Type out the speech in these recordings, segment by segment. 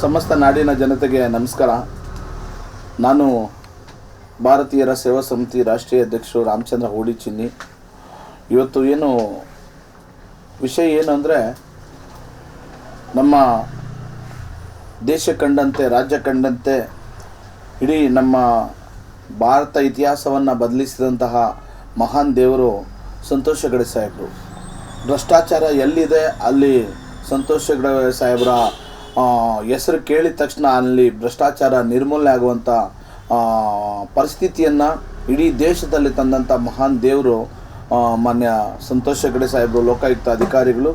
ಸಮಸ್ತ ನಾಡಿನ ಜನತೆಗೆ ನಮಸ್ಕಾರ. ನಾನು ಭಾರತೀಯರ ಸೇವಾ ಸಮಿತಿ ರಾಷ್ಟ್ರೀಯ ಅಧ್ಯಕ್ಷರು ರಾಮಚಂದ್ರ ಹೋಡಿಚಿನ್ನಿ. ಇವತ್ತು ವಿಷಯ ಏನು ಅಂದರೆ, ನಮ್ಮ ದೇಶ ಕಂಡಂತೆ, ರಾಜ್ಯ ಕಂಡಂತೆ ಇಡೀ ನಮ್ಮ ಭಾರತ ಇತಿಹಾಸವನ್ನು ಬದಲಿಸಿದಂತಹ ಮಹಾನ್ ದೇವರು ಸಂತೋಷ್ ಹೆಗಡೆ ಸಾಹೇಬರು. ಭ್ರಷ್ಟಾಚಾರ ಎಲ್ಲಿದೆ ಅಲ್ಲಿ ಸಂತೋಷ್ ಹೆಗಡೆ ಸಾಹೇಬರ ಹೆಸರು ಕೇಳಿದ ತಕ್ಷಣ ಅಲ್ಲಿ ಭ್ರಷ್ಟಾಚಾರ ನಿರ್ಮೂಲನೆ ಆಗುವಂಥ ಪರಿಸ್ಥಿತಿಯನ್ನು ಇಡೀ ದೇಶದಲ್ಲಿ ತಂದಂಥ ಮಹಾನ್ ದೇವರು ಮಾನ್ಯ ಸಂತೋಷ್ ಹೆಗಡೆ ಸಾಹೇಬರು, ಲೋಕಾಯುಕ್ತ ಅಧಿಕಾರಿಗಳು,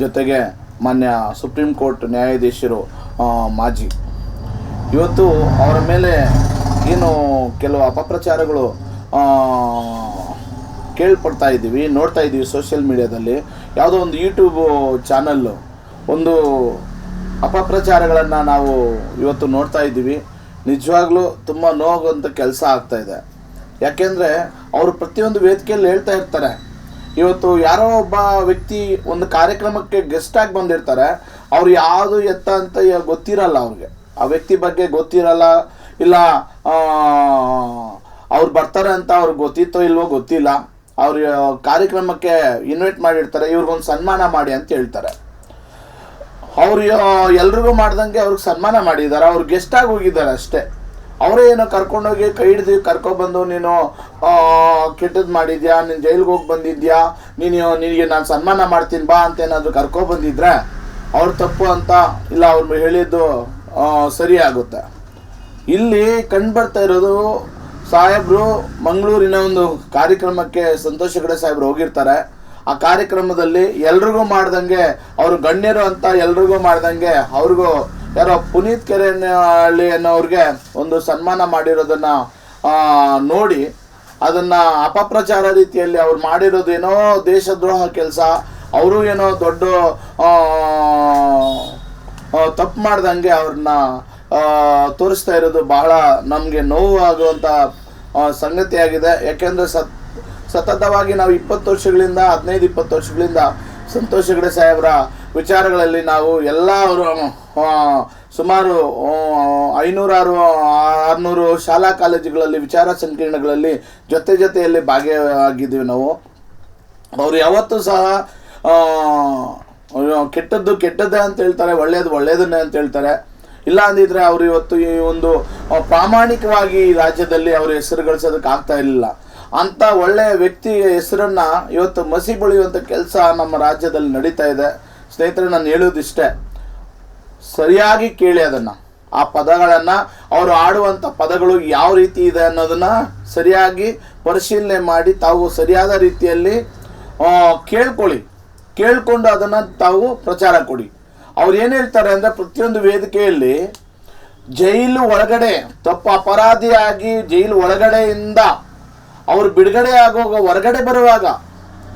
ಜೊತೆಗೆ ಮಾನ್ಯ ಸುಪ್ರೀಂ ಕೋರ್ಟ್ ನ್ಯಾಯಾಧೀಶರು ಮಾಜಿ. ಇವತ್ತು ಅವರ ಮೇಲೆ ಕೆಲವು ಅಪಪ್ರಚಾರಗಳು ಕೇಳ್ಪಡ್ತಾ ಇದ್ದೀವಿ, ನೋಡ್ತಾ ಇದ್ದೀವಿ ಸೋಷಿಯಲ್ ಮೀಡಿಯಾದಲ್ಲಿ. ಯಾವುದೋ ಒಂದು ಯೂಟ್ಯೂಬ್ ಚಾನಲ್ಲು ಒಂದು ಅಪಪ್ರಚಾರಗಳನ್ನು ನಾವು ಇವತ್ತು ನೋಡ್ತಾ ಇದ್ದೀವಿ. ನಿಜವಾಗ್ಲೂ ತುಂಬ ನೋವುವಂಥ ಕೆಲಸ ಆಗ್ತಾಯಿದೆ. ಯಾಕೆಂದರೆ ಅವರು ಪ್ರತಿಯೊಂದು ವೇದಿಕೆಯಲ್ಲಿ ಹೇಳ್ತಾ ಇರ್ತಾರೆ. ಇವತ್ತು ಯಾರೋ ಒಬ್ಬ ವ್ಯಕ್ತಿ ಒಂದು ಕಾರ್ಯಕ್ರಮಕ್ಕೆ ಗೆಸ್ಟಾಗಿ ಬಂದಿರ್ತಾರೆ, ಅವ್ರು ಯಾವುದು ಎತ್ತ ಅಂತ ಗೊತ್ತಿರಲ್ಲ, ಅವ್ರಿಗೆ ಆ ವ್ಯಕ್ತಿ ಬಗ್ಗೆ ಗೊತ್ತಿರಲ್ಲ, ಇಲ್ಲ ಅವ್ರು ಬರ್ತಾರೆ ಅಂತ ಅವ್ರಿಗೆ ಗೊತ್ತಿತ್ತೋ ಇಲ್ವೋ ಗೊತ್ತಿಲ್ಲ. ಅವ್ರ ಕಾರ್ಯಕ್ರಮಕ್ಕೆ ಇನ್ವೈಟ್ ಮಾಡಿರ್ತಾರೆ, ಇವ್ರಿಗೊಂದು ಸನ್ಮಾನ ಮಾಡಿ ಅಂತ ಹೇಳ್ತಾರೆ. ಅವ್ರು ಎಲ್ರಿಗೂ ಮಾಡ್ದಂಗೆ ಅವ್ರಿಗೆ ಸನ್ಮಾನ ಮಾಡಿದ್ದಾರೆ, ಅವ್ರು ಗೆಸ್ಟಾಗಿ ಹೋಗಿದ್ದಾರೆ ಅಷ್ಟೇ. ಅವರೇ ಏನೋ ಕರ್ಕೊಂಡೋಗಿ ಕೈ ಹಿಡ್ದು ಕರ್ಕೊಬಂದು, ನೀನು ಕೆಟ್ಟದ್ದು ಮಾಡಿದ್ಯಾ, ನೀನು ಜೈಲಿಗೆ ಹೋಗಿ ಬಂದಿದ್ಯಾ, ನಿನಗೆ ನಾನು ಸನ್ಮಾನ ಮಾಡ್ತೀನಿ ಬಾ ಅಂತ ಏನಾದರೂ ಕರ್ಕೊಬಂದಿದ್ರೆ ಅವ್ರು ತಪ್ಪು ಅಂತ ಇಲ್ಲ, ಅವ್ರು ಹೇಳಿದ್ದು ಸರಿ ಆಗುತ್ತೆ. ಇಲ್ಲಿ ಕಂಡುಬರ್ತಾ ಇರೋದು, ಸಾಹೇಬರು ಮಂಗಳೂರಿನ ಒಂದು ಕಾರ್ಯಕ್ರಮಕ್ಕೆ ಸಂತೋಷ್ ಹೆಗಡೆ ಸಾಹೇಬರು ಹೋಗಿರ್ತಾರೆ. ಆ ಕಾರ್ಯಕ್ರಮದಲ್ಲಿ ಎಲ್ರಿಗೂ ಮಾಡ್ದಂಗೆ, ಅವರು ಗಣ್ಯರು ಅಂತ ಎಲ್ರಿಗೂ ಮಾಡ್ದಂಗೆ ಅವ್ರಿಗೂ ಯಾರೋ ಪುನೀತ್ ಕೆರೆಹಳ್ಳಿ ಅನ್ನೋರಿಗೆ ಒಂದು ಸನ್ಮಾನ ಮಾಡಿರೋದನ್ನು ನೋಡಿ ಅದನ್ನು ಅಪಪ್ರಚಾರ ರೀತಿಯಲ್ಲಿ ಅವ್ರು ಮಾಡಿರೋದು ಏನೋ ದೇಶದ್ರೋಹ ಕೆಲಸ, ಅವರು ಏನೋ ದೊಡ್ಡ ತಪ್ಪು ಮಾಡ್ದಂಗೆ ಅವ್ರನ್ನ ತೋರಿಸ್ತಾ ಇರೋದು ಬಹಳ ನಮಗೆ ನೋವು ಆಗುವಂಥ ಸಂಗತಿಯಾಗಿದೆ. ಯಾಕೆಂದರೆ ಸತತವಾಗಿ ನಾವು 20 ವರ್ಷಗಳಿಂದ 15-20 ವರ್ಷಗಳಿಂದ ಸಂತೋಷ್ ಹೆಗಡೆ ಸಾಹೇಬರ ವಿಚಾರಗಳಲ್ಲಿ ನಾವು ಎಲ್ಲರೂ ಸುಮಾರು 500-600 ಶಾಲಾ ಕಾಲೇಜುಗಳಲ್ಲಿ ವಿಚಾರ ಸಂಕಿರಣಗಳಲ್ಲಿ ಜೊತೆಯಲ್ಲಿ ಭಾಗಿಯಾಗಿದ್ದೀವಿ ನಾವು. ಅವರು ಯಾವತ್ತೂ ಸಹ ಕೆಟ್ಟದ್ದೇ ಅಂತ ಹೇಳ್ತಾರೆ, ಒಳ್ಳೆಯದನ್ನೇ ಅಂತ ಹೇಳ್ತಾರೆ. ಇಲ್ಲ ಅಂದಿದ್ರೆ ಅವರು ಇವತ್ತು ಈ ಒಂದು ಪ್ರಾಮಾಣಿಕವಾಗಿ ರಾಜ್ಯದಲ್ಲಿ ಅವರು ಹೆಸರು ಗಳಿಸೋದಕ್ಕೆ ಆಗ್ತಾ ಇರಲಿಲ್ಲ. ಅಂಥ ಒಳ್ಳೆಯ ವ್ಯಕ್ತಿಯ ಹೆಸರನ್ನು ಇವತ್ತು ಮಸಿ ಬಳಿಯುವಂಥ ಕೆಲಸ ನಮ್ಮ ರಾಜ್ಯದಲ್ಲಿ ನಡೀತಾ ಇದೆ. ಸ್ನೇಹಿತರೆ, ನಾನು ಹೇಳೋದಿಷ್ಟೇ, ಸರಿಯಾಗಿ ಕೇಳಿ ಅದನ್ನು, ಆ ಪದಗಳನ್ನು, ಅವರು ಆಡುವಂಥ ಪದಗಳು ಯಾವ ರೀತಿ ಇದೆ ಅನ್ನೋದನ್ನು ಸರಿಯಾಗಿ ಪರಿಶೀಲನೆ ಮಾಡಿ ತಾವು ಸರಿಯಾದ ರೀತಿಯಲ್ಲಿ ಕೇಳ್ಕೊಂಡು ಅದನ್ನು ತಾವು ಪ್ರಚಾರ ಕೊಡಿ. ಅವ್ರು ಏನು ಹೇಳ್ತಾರೆ ಅಂದರೆ, ಪ್ರತಿಯೊಂದು ವೇದಿಕೆಯಲ್ಲಿ ಜೈಲು ಒಳಗಡೆ ತಪ್ಪು ಅಪರಾಧಿಯಾಗಿ ಜೈಲು ಒಳಗಡೆಯಿಂದ ಅವರು ಬಿಡುಗಡೆ ಆಗುವಾಗ, ಹೊರಗಡೆ ಬರುವಾಗ,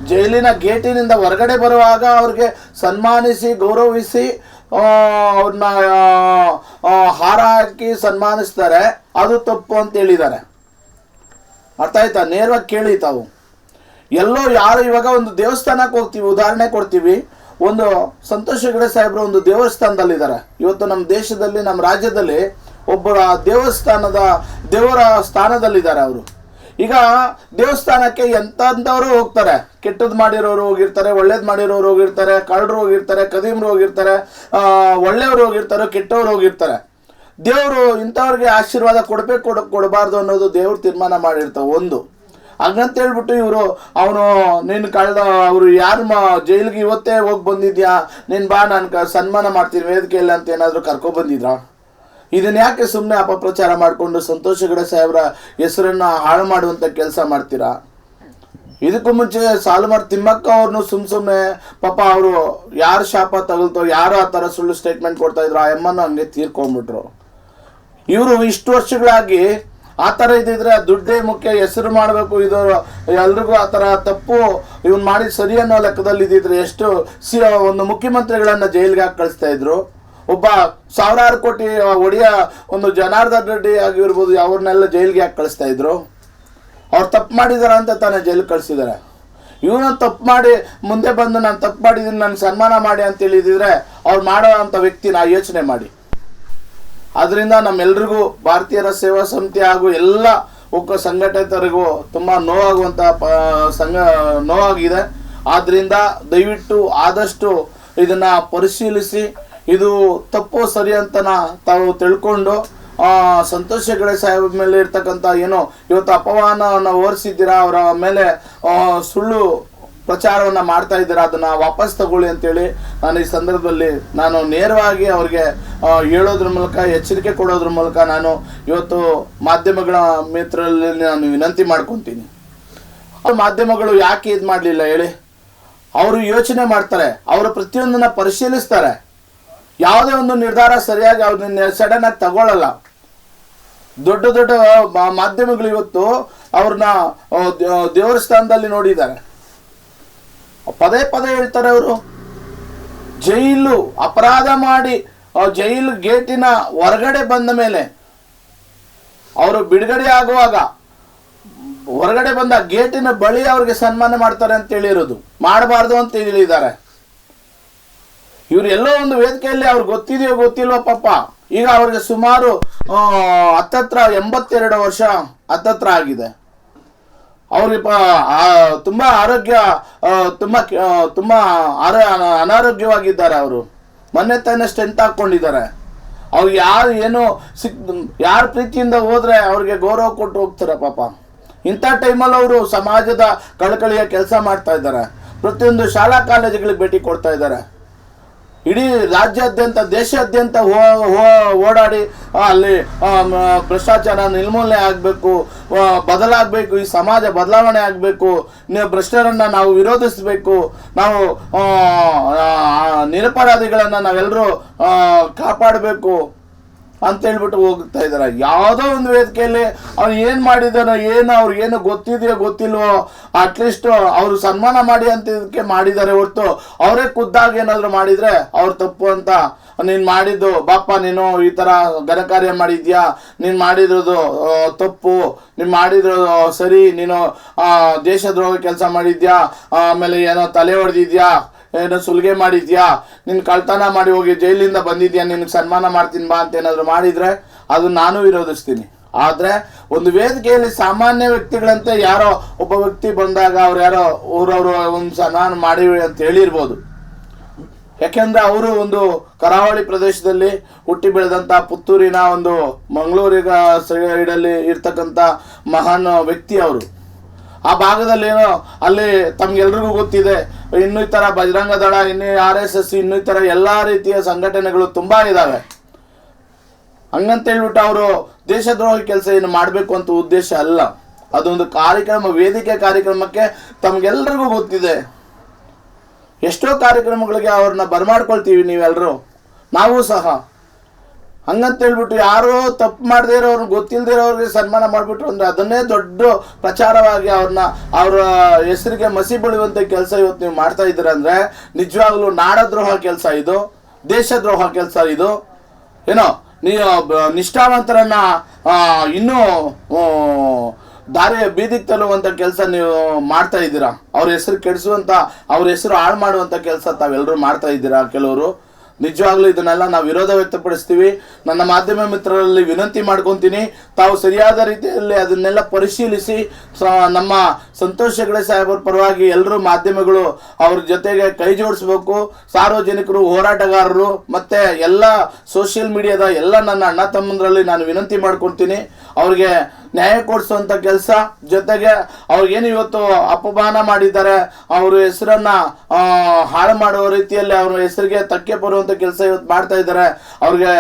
ಜೈಲಿನ ಗೇಟಿನಿಂದ ಹೊರಗಡೆ ಬರುವಾಗ ಅವ್ರಿಗೆ ಸನ್ಮಾನಿಸಿ ಗೌರವಿಸಿ ಅವ್ರನ್ನ ಹಾರ ಹಾಕಿ ಸನ್ಮಾನಿಸ್ತಾರೆ. ಅದು ತಪ್ಪು ಅಂತ ಹೇಳಿದ್ದಾರೆ. ಅರ್ಥ ಆಯ್ತಾ? ನೇರವಾಗಿ ಕೇಳಿ ತಾವು. ಯಾರು ಇವಾಗ ಒಂದು ದೇವಸ್ಥಾನಕ್ಕೆ ಹೋಗ್ತೀವಿ, ಉದಾಹರಣೆ ಕೊಡ್ತೀವಿ, ಒಂದು ಸಂತೋಷ್ ಹೆಗಡೆ ಸಾಹೇಬರು ಒಂದು ದೇವಸ್ಥಾನದಲ್ಲಿದ್ದಾರೆ. ಇವತ್ತು ನಮ್ಮ ದೇಶದಲ್ಲಿ, ನಮ್ಮ ರಾಜ್ಯದಲ್ಲಿ ಒಬ್ಬರ ದೇವರ ಸ್ಥಾನದಲ್ಲಿದ್ದಾರೆ ಅವರು. ಈಗ ದೇವಸ್ಥಾನಕ್ಕೆ ಎಂಥವ್ರು ಹೋಗ್ತಾರೆ, ಕೆಟ್ಟದ್ದು ಮಾಡಿರೋರು ಹೋಗಿರ್ತಾರೆ, ಒಳ್ಳೇದು ಮಾಡಿರೋರು ಹೋಗಿರ್ತಾರೆ, ಕಳ್ಳರು ಹೋಗಿರ್ತಾರೆ, ಕದೀಮ್ರು ಹೋಗಿರ್ತಾರೆ, ಒಳ್ಳೆಯವರು ಹೋಗಿರ್ತಾರೆ, ಕೆಟ್ಟವರು ಹೋಗಿರ್ತಾರೆ. ದೇವರು ಇಂಥವ್ರಿಗೆ ಆಶೀರ್ವಾದ ಕೊಡಬಾರ್ದು ಅನ್ನೋದು ದೇವ್ರು ತೀರ್ಮಾನ ಮಾಡಿರ್ತಾವೆ. ಒಂದು ಹಂಗಂತೇಳ್ಬಿಟ್ಟು ನೀನು ಅವರು ಯಾರು ಜೈಲಿಗೆ ಇವತ್ತೇ ಹೋಗಿ ಬಂದಿದ್ಯಾ, ನೀನು ಬಾ ನಾನು ಸನ್ಮಾನ ಮಾಡ್ತೀನಿ ವೇದಿಕೆಯಲ್ಲಿ ಅಂತ ಏನಾದರೂ ಕರ್ಕೊಬಂದಿದ್ರಾ? ಇದನ್ನು ಯಾಕೆ ಸುಮ್ಮನೆ ಅಪಪ್ರಚಾರ ಮಾಡಿಕೊಂಡು ಸಂತೋಷ್ ಹೆಗಡೆ ಸಾಹೇಬರ ಹೆಸರನ್ನು ಹಾಳು ಮಾಡುವಂಥ ಕೆಲಸ ಮಾಡ್ತೀರಾ? ಇದಕ್ಕೂ ಮುಂಚೆ ಸಾಲುಮರ ತಿಮ್ಮಕ್ಕ ಅವ್ರನ್ನು ಸುಮ್ಮನೆ ಪಾಪ ಅವರು ಯಾರು ಶಾಪ ತಗಲ್ತೋ, ಯಾರು ಆ ಥರ ಸುಳ್ಳು ಸ್ಟೇಟ್ಮೆಂಟ್ ಕೊಡ್ತಾಯಿದ್ರು, ಆ ಎಮ್ಮನ್ನು ಹಂಗೆ ತೀರ್ಕೊಂಡ್ಬಿಟ್ರು. ಇವರು ಇಷ್ಟು ವರ್ಷಗಳಾಗಿ ಆ ಥರ ಇದ್ದಿದ್ರೆ ದುಡ್ಡೇ ಮುಖ್ಯ, ಹೆಸರು ಮಾಡಬೇಕು, ಇದು ಎಲ್ರಿಗೂ ಆ ಥರ ತಪ್ಪು ಇವನು ಮಾಡಿದ ಸರಿ ಅನ್ನೋ ಲೆಕ್ಕದಲ್ಲಿ ಇದ್ದಿದ್ರೆ ಎಷ್ಟು ಒಂದು ಮುಖ್ಯಮಂತ್ರಿಗಳನ್ನು ಜೈಲಿಗೆ ಹಾಕಿ ಕಳಿಸ್ತಾ ಇದ್ರು. ಒಬ್ಬ ಸಾವಿರಾರು ಕೋಟಿ ಒಡೆಯ ಒಂದು ಜನಾರ್ದನ್ ರೆಡ್ಡಿ ಆಗಿರ್ಬೋದು, ಅವ್ರನ್ನೆಲ್ಲ ಜೈಲಿಗೆ ಹಾಕಿ ಕಳಿಸ್ತಾ ಇದ್ರು. ಅವ್ರು ತಪ್ಪು ಮಾಡಿದಾರೆ ಅಂತ ತಾನೇ ಜೈಲಿಗೆ ಕಳಿಸಿದ್ದಾರೆ. ಇವನು ತಪ್ಪು ಮಾಡಿ ಮುಂದೆ ಬಂದು ನಾನು ತಪ್ಪು ಮಾಡಿದ್ದೀನಿ, ನನಗೆ ಸನ್ಮಾನ ಮಾಡಿ ಅಂತ ಹೇಳಿದ್ರೆ ಅವ್ರು ಮಾಡೋ ಅಂಥ ವ್ಯಕ್ತಿ ನಾ ಯೋಚನೆ ಮಾಡಿ. ಅದರಿಂದ ನಮ್ಮೆಲ್ರಿಗೂ ಭಾರತೀಯರ ಸೇವಾ ಸಮಿತಿ ಹಾಗೂ ಎಲ್ಲ ಒಕ್ಕ ಸಂಘಟಕರಿಗೂ ತುಂಬ ನೋವಾಗಿದೆ. ಆದ್ದರಿಂದ ದಯವಿಟ್ಟು ಆದಷ್ಟು ಇದನ್ನು ಪರಿಶೀಲಿಸಿ ಇದು ತಪ್ಪು ಸರಿ ಅಂತ ತಾವು ತಿಳ್ಕೊಂಡು ಸಂತೋಷ್ ಹೆಗಡೆ ಸಾಹೇಬ್ ಮೇಲೆ ಇರ್ತಕ್ಕಂಥ ಏನೋ ಇವತ್ತು ಅಪಮಾನವನ್ನು ಹೊರಿಸಿದ್ದೀರಾ, ಅವರ ಮೇಲೆ ಸುಳ್ಳು ಪ್ರಚಾರವನ್ನು ಮಾಡ್ತಾ ಇದ್ದೀರಾ, ಅದನ್ನು ವಾಪಸ್ ತಗೊಳ್ಳಿ ಅಂತೇಳಿ ನಾನು ಈ ಸಂದರ್ಭದಲ್ಲಿ ನಾನು ನೇರವಾಗಿ ಅವ್ರಿಗೆ ಹೇಳೋದ್ರ ಮೂಲಕ, ಎಚ್ಚರಿಕೆ ಕೊಡೋದ್ರ ಮೂಲಕ ನಾನು ಇವತ್ತು ಮಾಧ್ಯಮಗಳ ಮಿತ್ರರಲ್ಲಿ ನಾನು ವಿನಂತಿ ಮಾಡ್ಕೊತೀನಿ. ಮಾಧ್ಯಮಗಳು ಯಾಕೆ ಇದು ಮಾಡಲಿಲ್ಲ ಹೇಳಿ? ಅವರು ಯೋಚನೆ ಮಾಡ್ತಾರೆ, ಅವರು ಪ್ರತಿಯೊಂದನ್ನು ಪರಿಶೀಲಿಸ್ತಾರೆ. ಯಾವುದೇ ಒಂದು ನಿರ್ಧಾರ ಸರಿಯಾಗಿ ಅವ್ರನ್ನ ಸಡನ್ ಆಗಿ ತಗೊಳ್ಳಲ್ಲ. ದೊಡ್ಡ ದೊಡ್ಡ ಮಾಧ್ಯಮಗಳು ಇವತ್ತು ಅವ್ರನ್ನ ದೇವರ ಸ್ಥಾನದಲ್ಲಿ ನೋಡಿದ್ದಾರೆ. ಪದೇ ಪದೇ ಹೇಳ್ತಾರೆ, ಅವರು ಜೈಲು ಅಪರಾಧ ಮಾಡಿ ಜೈಲು ಗೇಟಿನ ಹೊರಗಡೆ ಬಂದ ಮೇಲೆ ಅವರು ಬಿಡುಗಡೆ ಆಗುವಾಗ ಹೊರಗಡೆ ಬಂದ ಗೇಟಿನ ಬಳಿ ಅವ್ರಿಗೆ ಸನ್ಮಾನ ಮಾಡ್ತಾರೆ ಅಂತ ಹೇಳಿರೋದು, ಮಾಡಬಾರ್ದು ಅಂತ ಹೇಳಿದ್ದಾರೆ. ಇವ್ರು ಎಲ್ಲೋ ಒಂದು ವೇದಿಕೆಯಲ್ಲಿ ಅವ್ರಿಗೆ ಗೊತ್ತಿದೆಯೋ ಗೊತ್ತಿಲ್ವೋ ಪಾಪ, ಈಗ ಅವ್ರಿಗೆ ಸುಮಾರು ಹತ್ತತ್ರ 82 ವರ್ಷ ಹತ್ತತ್ರ ಆಗಿದೆ. ಅವ್ರಿಗೆ ತುಂಬ ಆರೋಗ್ಯ ತುಂಬ ಅನಾರೋಗ್ಯವಾಗಿದ್ದಾರೆ. ಅವರು ಮೊನ್ನೆ ತಾನೇ ಸ್ಟೆಂಟ್ ಹಾಕ್ಕೊಂಡಿದ್ದಾರೆ. ಅವ್ರಿಗೆ ಯಾರು ಪ್ರೀತಿಯಿಂದ ಹೋದ್ರೆ ಅವ್ರಿಗೆ ಗೌರವ ಕೊಟ್ಟು ಹೋಗ್ತಾರೆ ಪಾಪ. ಇಂಥ ಟೈಮಲ್ಲಿ ಅವರು ಸಮಾಜದ ಕಳಕಳಿಯ ಕೆಲಸ ಮಾಡ್ತಾ ಇದ್ದಾರೆ. ಪ್ರತಿಯೊಂದು ಶಾಲಾ ಕಾಲೇಜುಗಳಿಗೆ ಭೇಟಿ ಕೊಡ್ತಾ ಇದ್ದಾರೆ. ಇಡೀ ರಾಜ್ಯಾದ್ಯಂತ ದೇಶಾದ್ಯಂತ ಓಡಾಡಿ ಅಲ್ಲಿ ಭ್ರಷ್ಟಾಚಾರ ನಿರ್ಮೂಲನೆ ಆಗಬೇಕು, ಬದಲಾಗಬೇಕು, ಈ ಸಮಾಜ ಬದಲಾವಣೆ ಆಗಬೇಕು, ಭ್ರಷ್ಟರನ್ನು ನಾವು ವಿರೋಧಿಸಬೇಕು, ನಾವು ನಿರಪರಾಧಿಗಳನ್ನು ನಾವೆಲ್ಲರೂ ಕಾಪಾಡಬೇಕು ಅಂತೇಳ್ಬಿಟ್ಟು ಹೋಗ್ತಾ ಇದ್ದಾರೆ. ಯಾವುದೋ ಒಂದು ವೇದಿಕೆಯಲ್ಲಿ ಅವ್ರು ಏನು ಮಾಡಿದಾನೋ ಅವ್ರಿಗೇನು ಗೊತ್ತಿದೆಯೋ ಗೊತ್ತಿಲ್ವೋ, ಅಟ್ಲೀಸ್ಟ್ ಅವರು ಸನ್ಮಾನ ಮಾಡಿ ಅಂತ ಇದಕ್ಕೆ ಮಾಡಿದ್ದಾರೆ ಹೊರತು ಅವರೇ ಖುದ್ದಾಗಿ ಏನಾದರೂ ಮಾಡಿದರೆ ಅವ್ರು ತಪ್ಪು ಅಂತ, ನೀನು ಮಾಡಿದ್ದು ಬಾಪ, ನೀನು ಈ ಥರ ಘನಕಾರ್ಯ ಮಾಡಿದ್ಯಾ, ನೀನು ಮಾಡಿರೋದು ತಪ್ಪು, ನೀನು ಮಾಡಿರೋದು ಸರಿ, ನೀನು ದೇಶದ್ರೋಹ ಕೆಲಸ ಮಾಡಿದ್ಯಾ, ಆಮೇಲೆ ಏನೋ ತಲೆ ಹೊಡೆದಿದ್ಯಾ, ಏನೋ ಸುಲಿಗೆ ಮಾಡಿದ್ಯಾ, ನಿನ್ನ ಕಳ್ತನ ಮಾಡಿ ಹೋಗಿ ಜೈಲಿಂದ ಬಂದಿದ್ಯಾ, ನಿನಗೆ ಸನ್ಮಾನ ಮಾಡ್ತೀನಿ ಬಾ ಅಂತ ಏನಾದರೂ ಮಾಡಿದರೆ ಅದು ನಾನು ವಿರೋಧಿಸ್ತೀನಿ. ಆದರೆ ಒಂದು ವೇದಿಕೆಯಲ್ಲಿ ಸಾಮಾನ್ಯ ವ್ಯಕ್ತಿಗಳಂತೆ ಯಾರೋ ಒಬ್ಬ ವ್ಯಕ್ತಿ ಬಂದಾಗ ಊರವರು ಒಂದು ಸನ್ಮಾನ ಮಾಡಿ ಅಂತ ಹೇಳಿರ್ಬೋದು. ಯಾಕೆಂದರೆ ಅವರು ಒಂದು ಕರಾವಳಿ ಪ್ರದೇಶದಲ್ಲಿ ಹುಟ್ಟಿ ಬೆಳೆದಂಥ ಪುತ್ತೂರಿನ ಒಂದು ಮಂಗಳೂರಿನ ಸೈಡಲ್ಲಿ ಇರ್ತಕ್ಕಂಥ ಮಹಾನ್ ವ್ಯಕ್ತಿ ಅವರು. ಆ ಭಾಗದಲ್ಲಿ ಏನೋ ಅಲ್ಲಿ ತಮ್ಗೆಲ್ರಿಗೂ ಗೊತ್ತಿದೆ, ಇನ್ನೂ ಈ ಥರ ಬಜರಂಗ ದಳ, ಇನ್ನೂ RSS, ಇನ್ನೂ ಈ ಥರ ಎಲ್ಲ ರೀತಿಯ ಸಂಘಟನೆಗಳು ತುಂಬ ಇದ್ದಾವೆ. ಹಂಗಂತೇಳ್ಬಿಟ್ಟು ಅವರು ದೇಶದ್ರೋಹಿ ಕೆಲಸ ಏನು ಮಾಡಬೇಕು ಅಂತ ಉದ್ದೇಶ ಅಲ್ಲ. ಅದೊಂದು ಕಾರ್ಯಕ್ರಮ, ವೇದಿಕೆ ಕಾರ್ಯಕ್ರಮಕ್ಕೆ ತಮ್ಗೆಲ್ರಿಗೂ ಗೊತ್ತಿದೆ. ಎಷ್ಟೋ ಕಾರ್ಯಕ್ರಮಗಳಿಗೆ ಅವ್ರನ್ನ ಬರಮಾಡ್ಕೊಳ್ತೀವಿ ನೀವೆಲ್ಲರೂ, ನಾವು ಸಹ. ಹಂಗಂತೇಳ್ಬಿಟ್ಟು ಯಾರೋ ತಪ್ಪು ಮಾಡದೇ ಇರೋರು, ಗೊತ್ತಿಲ್ಲದೆ ಇರೋರಿಗೆ ಸನ್ಮಾನ ಮಾಡಿಬಿಟ್ರು ಅಂದರೆ ಅದನ್ನೇ ದೊಡ್ಡ ಪ್ರಚಾರವಾಗಿ ಅವರ ಹೆಸರಿಗೆ ಮಸಿ ಬಳಿಯುವಂಥ ಕೆಲಸ ಇವತ್ತು ನೀವು ಮಾಡ್ತಾ ಇದ್ದೀರ ಅಂದರೆ ನಿಜವಾಗ್ಲೂ ನಾಡದ್ರೋಹ ಕೆಲಸ ಇದು, ದೇಶದ್ರೋಹ ಕೆಲಸ ಇದು. ಏನೋ ನೀವು ನಿಷ್ಠಾವಂತರನ್ನ ಇನ್ನೂ ಬೀದಿಗೆ ತರುವಂಥ ಕೆಲಸ ನೀವು ಮಾಡ್ತಾ ಇದ್ದೀರಾ. ಅವ್ರ ಹೆಸರು ಕೆಡಿಸುವಂಥ, ಅವ್ರ ಹೆಸರು ಹಾಳು ಮಾಡುವಂಥ ಕೆಲಸ ತಾವೆಲ್ಲರೂ ಮಾಡ್ತಾ ಇದ್ದೀರಾ ಕೆಲವರು. ನಿಜವಾಗ್ಲೂ ಇದನ್ನೆಲ್ಲ ನಾವು ವಿರೋಧ ವ್ಯಕ್ತಪಡಿಸ್ತೀವಿ. ನನ್ನ ಮಾಧ್ಯಮ ಮಿತ್ರರಲ್ಲಿ ವಿನಂತಿ ಮಾಡ್ಕೊತೀನಿ, ತಾವು ಸರಿಯಾದ ರೀತಿಯಲ್ಲಿ ಅದನ್ನೆಲ್ಲ ಪರಿಶೀಲಿಸಿ ನಮ್ಮ ಸಂತೋಷ್ ಹೆಗಡೆ ಸಾಹೇಬರ ಪರವಾಗಿ ಎಲ್ಲರೂ ಮಾಧ್ಯಮಗಳು ಅವ್ರ ಜೊತೆಗೆ ಕೈ ಜೋಡಿಸ್ಬೇಕು. ಸಾರ್ವಜನಿಕರು, ಹೋರಾಟಗಾರರು ಮತ್ತು ಎಲ್ಲ ಸೋಷಿಯಲ್ ಮೀಡಿಯಾದ ಎಲ್ಲ ನನ್ನ ಅಣ್ಣ ತಮ್ಮಂದರಲ್ಲಿ ನಾನು ವಿನಂತಿ ಮಾಡ್ಕೊಳ್ತೀನಿ, ಅವ್ರಿಗೆ ನ್ಯಾಯ ಕೊಡಿಸುವಂಥ ಕೆಲಸ. ಜೊತೆಗೆ ಅವ್ರಿಗೇನು ಇವತ್ತು ಅಪಮಾನ ಮಾಡಿದ್ದಾರೆ, ಅವ್ರ ಹೆಸರನ್ನು ಹಾಳು ಮಾಡುವ ರೀತಿಯಲ್ಲಿ ಅವ್ರ ಹೆಸರಿಗೆ ತಕ್ಕೆ ಬರುವಂಥ ಕೆಲಸ ಇವತ್ತು ಮಾಡ್ತಾ ಇದ್ದಾರೆ, ಅವ್ರಿಗೆ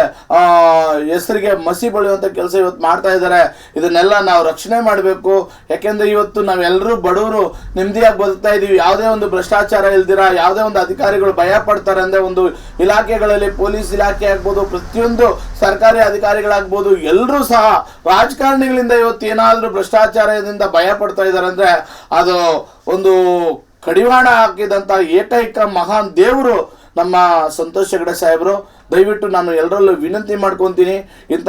ಹೆಸರಿಗೆ ಮಸಿ ಬಳಿಯುವಂಥ ಕೆಲಸ ಇವತ್ತು ಮಾಡ್ತಾ ಇದ್ದಾರೆ. ಇದನ್ನೆಲ್ಲ ನಾವು ರಕ್ಷಣೆ ಮಾಡಬೇಕು. ಯಾಕೆಂದರೆ ಇವತ್ತು ನಾವೆಲ್ಲರೂ ಬಡವರು ನೆಮ್ಮದಿಯಾಗಿ ಬದುಕ್ತಾ ಇದ್ದೀವಿ. ಯಾವುದೇ ಒಂದು ಭ್ರಷ್ಟಾಚಾರ ಇಲ್ದಿರ, ಯಾವುದೇ ಒಂದು ಅಧಿಕಾರಿಗಳು ಭಯ ಪಡ್ತಾರೆ ಅಂದರೆ ಒಂದು ಇಲಾಖೆಗಳಲ್ಲಿ, ಪೊಲೀಸ್ ಇಲಾಖೆ ಆಗ್ಬೋದು, ಪ್ರತಿಯೊಂದು ಸರ್ಕಾರಿ ಅಧಿಕಾರಿಗಳಾಗ್ಬೋದು, ಎಲ್ಲರೂ ಸಹ ರಾಜಕಾರಣಿಗಳಿಂದ ಇವತ್ತು ಏನಾದರೂ ಭ್ರಷ್ಟಾಚಾರದಿಂದ ಭಯ ಪಡ್ತಾ ಇದ್ದಾರೆ ಅಂದರೆ ಅದು ಒಂದು ಕಡಿವಾಣ ಹಾಕಿದಂಥ ಏಕೈಕ ಮಹಾನ್ ದೇವರು ನಮ್ಮ ಸಂತೋಷ್ ಹೆಗಡೆ ಸಾಹೇಬರು. ದಯವಿಟ್ಟು ನಾನು ಎಲ್ಲರಲ್ಲೂ ವಿನಂತಿ ಮಾಡ್ಕೊತೀನಿ, ಇಂಥ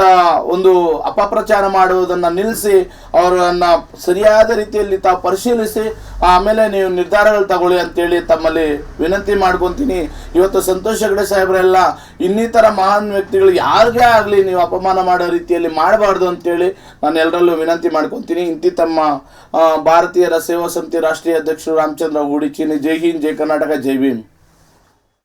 ಒಂದು ಅಪಪ್ರಚಾರ ಮಾಡುವುದನ್ನು ನಿಲ್ಲಿಸಿ ಅವರನ್ನು ಸರಿಯಾದ ರೀತಿಯಲ್ಲಿ ತಾವು ಪರಿಶೀಲಿಸಿ ಆಮೇಲೆ ನೀವು ನಿರ್ಧಾರಗಳು ತಗೊಳ್ಳಿ ಅಂತೇಳಿ ತಮ್ಮಲ್ಲಿ ವಿನಂತಿ ಮಾಡ್ಕೊತೀನಿ. ಇವತ್ತು ಸಂತೋಷ್ ಹೆಗಡೆ ಸಾಹೇಬರೆಲ್ಲ ಇನ್ನಿತರ ಮಹಾನ್ ವ್ಯಕ್ತಿಗಳು ಯಾರಿಗೇ ಆಗಲಿ ನೀವು ಅಪಮಾನ ಮಾಡೋ ರೀತಿಯಲ್ಲಿ ಮಾಡಬಾರ್ದು ಅಂತೇಳಿ ನಾನು ಎಲ್ಲರಲ್ಲೂ ವಿನಂತಿ ಮಾಡ್ಕೊತೀನಿ. ಇಂತಿ ತಮ್ಮ ಭಾರತೀಯರ ಸೇವಾ ಸಮಿತಿ ರಾಷ್ಟ್ರೀಯ ಅಧ್ಯಕ್ಷರು ರಾಮಚಂದ್ರ ಹೂಡಿಚಿನಿ. ಜೈ ಹಿಂದ್, ಜೈ ಕರ್ನಾಟಕ, ಜೈ ಭೀಮ್.